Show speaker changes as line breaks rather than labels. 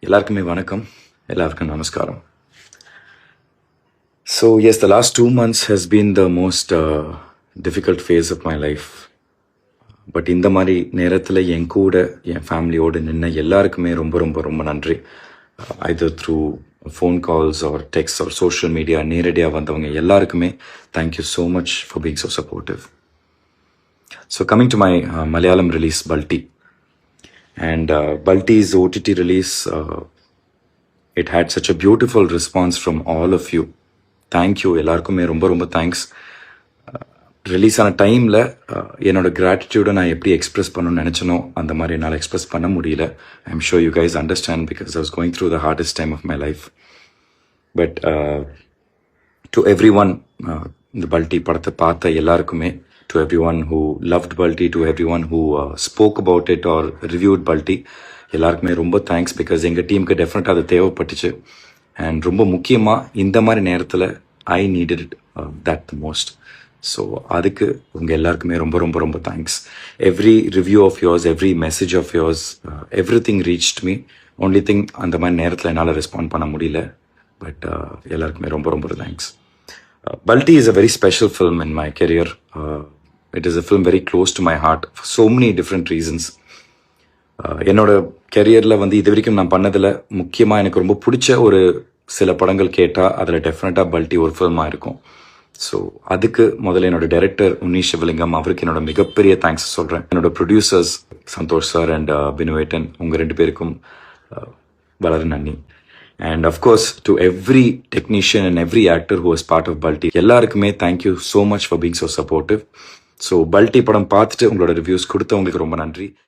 எல்லாருக்குமே வணக்கம், எல்லாருக்கும் நமஸ்காரம். So yes, the last 2 months has been the most difficult phase of my life. But இந்த மாதிரி நேரத்தில் என் கூட என் ஃபேமிலியோடு நின்ன எல்லாருக்குமே ரொம்ப ரொம்ப ரொம்ப நன்றி. either through phone calls or text or social media, நேரடியாக வந்தவங்க எல்லாருக்குமே thank you so much for being so supportive. So coming to my Malayalam release Balti. And Balti's OTT release, it had such a beautiful response from all of you. Thank you எல்லாருக்குமே ரொம்ப ரொம்ப thanks. Release ஆன டைமில் என்னோட கிராட்டிடியூடை நான் எப்படி எக்ஸ்ப்ரெஸ் பண்ணணும்னு நினச்சனோ அந்த மாதிரி என்னால் எக்ஸ்ப்ரெஸ் பண்ண முடியல. I am sure you guys understand because I was going through the hardest time of my life. But to every one, இந்த பல்டி படத்தை பார்த்த எல்லாருக்குமே, to everyone who loved Balti, to everyone who spoke about it or reviewed Balti, எல்லாருக்குமே ரொம்ப thanks. Because எங்கள் டீமுக்கு டெஃபினட்டாக அது தேவைப்பட்டுச்சு. அண்ட் ரொம்ப முக்கியமாக இந்த மாதிரி நேரத்தில் I needed that the most. So அதுக்கு உங்கள் எல்லாருக்குமே ரொம்ப ரொம்ப ரொம்ப thanks. Every review of yours, every message of yours, every thing reached me. Only thing, அந்த மாதிரி நேரத்தில் என்னால் ரெஸ்பாண்ட் பண்ண முடியல. பட் எல்லாருக்குமே ரொம்ப ரொம்ப thanks. Balti is a very special film in my career. It is a film very close to my heart for so many different reasons. என்னோட கெரியரில் வந்து இது வரைக்கும் நான் பண்ணதில் முக்கியமாக எனக்கு ரொம்ப பிடிச்ச ஒரு சில படங்கள் கேட்டால் அதில் டெஃபினட்டாக பல்டி ஒரு ஃபில்மாக இருக்கும். ஸோ அதுக்கு முதல்ல என்னோட டைரக்டர் உன்னீஷ் சிவலிங்கம், அவருக்கு என்னோட மிகப்பெரிய தேங்க்ஸ் சொல்கிறேன். என்னோட ப்ரொடியூசர்ஸ் சந்தோஷ் சார் அண்ட் பினுவேட்டன், உங்கள் 2 பேருக்கும் வளர நன்றி. And of course, to every technician and every actor who was part of Balti, எல்லாருக்குமே thank you so much for being so supportive. So Balti படம் பார்த்துட்டு உங்களோட ரிவ்யூஸ் கொடுத்தவங்களுக்கு ரொம்ப நன்றி.